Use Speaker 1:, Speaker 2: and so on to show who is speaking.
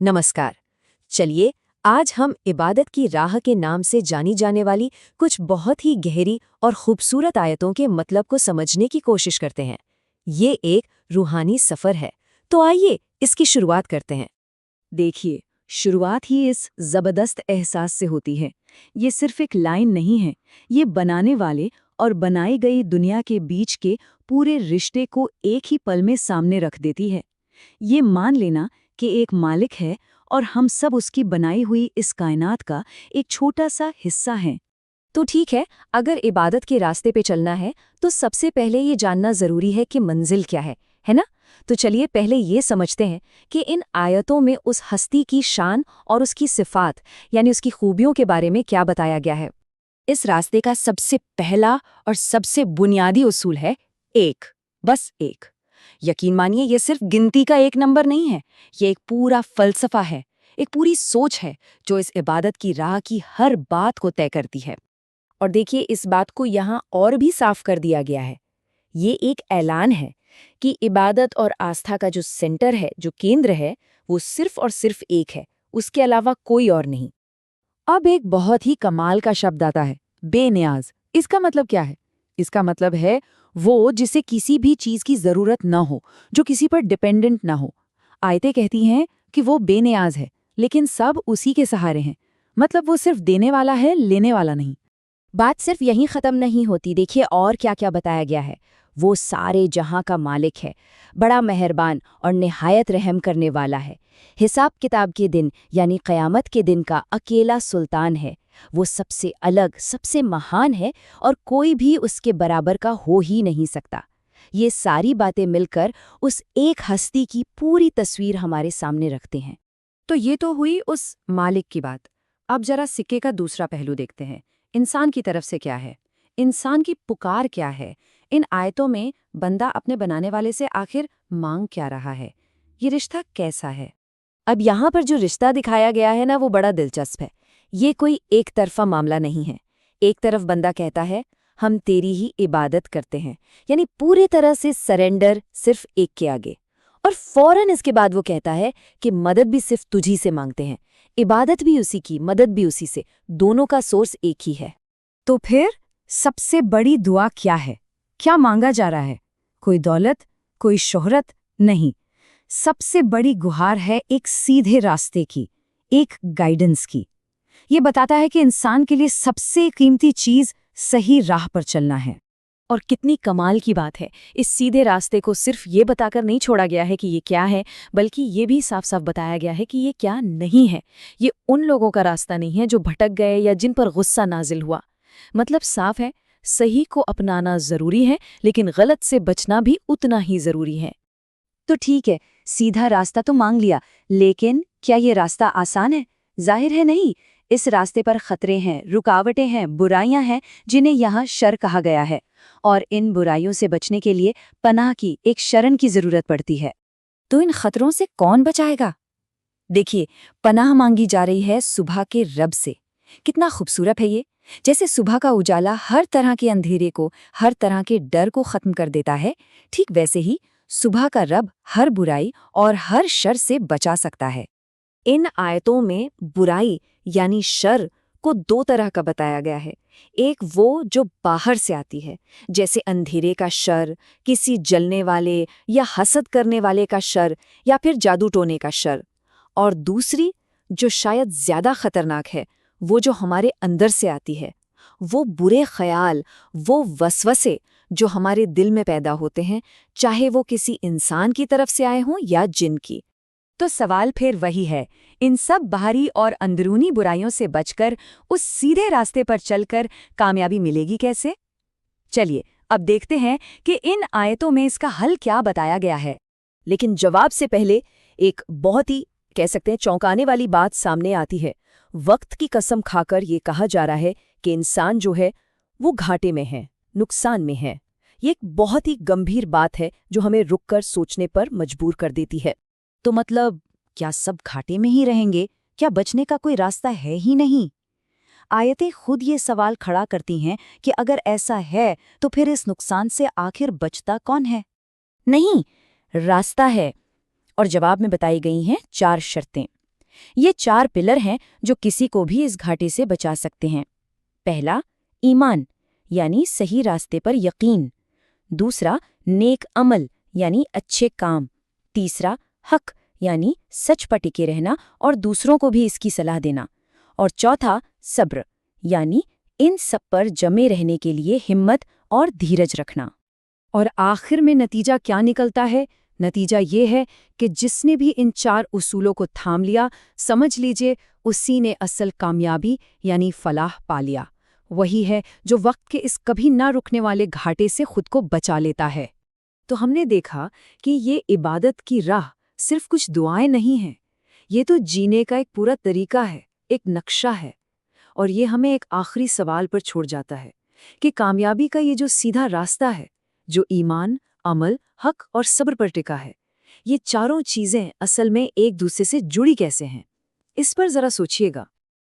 Speaker 1: नमस्कार। चलिए आज हम इबादत की राह के नाम से जानी जाने वाली कुछ बहुत ही गहरी और खूबसूरत आयतों के मतलब को समझने की कोशिश करते हैं। ये एक रूहानी सफ़र है, तो आइए इसकी शुरुआत करते हैं।
Speaker 2: देखिए, शुरुआत ही इस ज़बरदस्त एहसास से होती है। ये सिर्फ एक लाइन नहीं है, ये बनाने वाले और बनाई गई दुनिया के बीच के पूरे रिश्ते को एक ही पल में सामने रख देती है। ये मान लेना कि एक मालिक है और हम सब उसकी बनाई हुई इस कायनात का एक छोटा सा हिस्सा हैं।
Speaker 1: तो ठीक है, अगर इबादत के रास्ते पे चलना है तो सबसे पहले ये जानना ज़रूरी है कि मंजिल क्या है ना? तो चलिए पहले ये समझते हैं कि इन आयतों में उस हस्ती की शान और उसकी सिफ़ात यानी उसकी खूबियों के बारे में क्या बताया गया है। इस रास्ते का सबसे पहला और सबसे बुनियादी उसूल है एक, बस एक। यकीन मानिए ये सिर्फ गिनती का एक नंबर नहीं है, ये एक पूरा फलसफा है, एक पूरी सोच है जो इस इबादत की राह की हर बात को तय करती है। और देखिए इस बात को यहाँ और भी साफ कर दिया गया है। ये एक ऐलान है कि इबादत और आस्था का जो सेंटर है, जो केंद्र है, वो सिर्फ और सिर्फ एक है, उसके अलावा कोई और नहीं।
Speaker 2: अब एक बहुत ही कमाल का शब्द आता है, बेनियाज। इसका मतलब क्या है? इसका मतलब है वो जिसे किसी भी चीज की जरूरत न हो, जो किसी पर डिपेंडेंट ना हो। आयतें कहती हैं कि वो बेनियाज है, लेकिन सब उसी के सहारे हैं। मतलब वो सिर्फ देने वाला है, लेने वाला नहीं।
Speaker 1: बात सिर्फ यहीं ख़त्म नहीं होती, देखिए और क्या क्या बताया गया है। वो सारे जहां का मालिक है, बड़ा मेहरबान और निहायत रहम करने वाला है। हिसाब किताब के दिन यानी क़यामत के दिन का अकेला सुल्तान है। वो सबसे अलग, सबसे महान है और कोई भी उसके बराबर का हो ही नहीं सकता। ये सारी बातें मिलकर उस एक हस्ती की पूरी तस्वीर हमारे सामने रखते हैं।
Speaker 2: तो ये तो हुई उस मालिक की बात। अब जरा सिक्के का दूसरा पहलू देखते हैं। इंसान की तरफ से क्या है? इंसान की पुकार क्या है? इन आयतों में बंदा अपने बनाने वाले से आखिर मांग क्या रहा है? ये रिश्ता कैसा है?
Speaker 1: अब यहाँ पर जो रिश्ता दिखाया गया है ना, वो बड़ा दिलचस्प है। ये कोई एक तरफा मामला नहीं है। एक तरफ बंदा कहता है हम तेरी ही इबादत करते हैं, यानी पूरी तरह से सरेंडर सिर्फ एक के आगे। और फौरन इसके बाद वो कहता है कि मदद भी सिर्फ तुझी से मांगते हैं, इबादत भी उसी की, मदद भी उसी से, दोनों का सोर्स एक ही है।
Speaker 2: तो फिर सबसे बड़ी दुआ क्या है? क्या मांगा जा रहा है? कोई दौलत, कोई शोहरत? नहीं। सबसे बड़ी गुहार है एक सीधे रास्ते की, एक गाइडेंस की। ये बताता है कि इंसान के लिए सबसे कीमती चीज सही राह पर चलना है।
Speaker 1: और कितनी कमाल की बात है, इस सीधे रास्ते को सिर्फ ये बताकर नहीं छोड़ा गया है कि ये क्या है, बल्कि ये भी साफ साफ बताया गया है कि ये क्या नहीं है। ये उन लोगों का रास्ता नहीं है जो भटक गए या जिन पर गुस्सा नाजिल हुआ। मतलब साफ है, सही को अपनाना जरूरी है, लेकिन गलत से बचना भी उतना ही जरूरी है।
Speaker 2: तो ठीक है, सीधा रास्ता तो मांग लिया, लेकिन क्या ये रास्ता आसान है? जाहिर है नहीं। इस रास्ते पर खतरे हैं, रुकावटें हैं, बुराइयां हैं, जिन्हें यहाँ शर कहा गया है। और इन बुराइयों से बचने के लिए पनाह की, एक शरण की जरूरत पड़ती है। तो इन खतरों से कौन बचाएगा? देखिए, पनाह मांगी जा रही है सुबह के रब से। कितना खूबसूरत है ये! जैसे सुबह का उजाला हर तरह के अंधेरे को, हर तरह के डर को खत्म कर देता है, ठीक वैसे ही सुबह का रब हर बुराई और हर शर से बचा सकता है।
Speaker 1: इन आयतों में बुराई यानी शर को दो तरह का बताया गया है। एक वो जो बाहर से आती है, जैसे अंधेरे का शर, किसी जलने वाले या हसद करने वाले का शर, या फिर जादू टोने का शर। और दूसरी जो शायद ज्यादा खतरनाक है, वो जो हमारे अंदर से आती है। वो बुरे ख्याल, वो वसवसे जो हमारे दिल में पैदा होते हैं, चाहे वो किसी इंसान की तरफ से आए हों या जिन की।
Speaker 2: तो सवाल फिर वही है, इन सब बाहरी और अंदरूनी बुराइयों से बचकर उस सीधे रास्ते पर चलकर कामयाबी मिलेगी कैसे? चलिए अब देखते हैं कि इन आयतों में इसका हल क्या बताया गया है।
Speaker 1: लेकिन जवाब से पहले एक बहुत ही कह सकते हैं चौंकाने वाली बात सामने आती है। वक्त की कसम खाकर ये कहा जा रहा है कि इंसान जो है वो घाटे में है, नुकसान में है। ये एक बहुत ही गंभीर बात है जो हमें रुककर सोचने पर मजबूर कर देती है।
Speaker 2: तो मतलब क्या सब घाटे में ही रहेंगे? क्या बचने का कोई रास्ता है ही नहीं? आयतें खुद ये सवाल खड़ा करती हैं कि अगर ऐसा है तो फिर इस नुकसान से आखिर बचता कौन है?
Speaker 1: नहीं, रास्ता है। और जवाब में बताई गई हैं 4 शर्तें। ये 4 पिलर हैं जो किसी को भी इस घाटे से बचा सकते हैं। पहला, ईमान यानी सही रास्ते पर यकीन। दूसरा, नेक अमल यानी अच्छे काम। तीसरा, हक यानी सच पर टिके रहना और दूसरों को भी इसकी सलाह देना। और चौथा, सब्र यानी इन सब पर जमे रहने के लिए हिम्मत और धीरज रखना।
Speaker 2: और आखिर में नतीजा क्या निकलता है? नतीजा ये है कि जिसने भी इन 4 उसूलों को थाम लिया, समझ लीजिए उसी ने असल कामयाबी यानी फलाह पा लिया। वही है जो वक्त के इस कभी ना रुकने वाले घाटे से खुद को बचा लेता है। तो हमने देखा कि ये इबादत की राह सिर्फ कुछ दुआएं नहीं हैं। ये तो जीने का एक पूरा तरीका है, एक नक्शा है। और ये हमें एक आखिरी सवाल पर छोड़ जाता है कि कामयाबी का ये जो सीधा रास्ता है, जो ईमान, अमल, हक और सब्र पर टिका है, ये चारों चीजें असल में एक दूसरे से जुड़ी कैसे हैं? इस पर जरा सोचिएगा।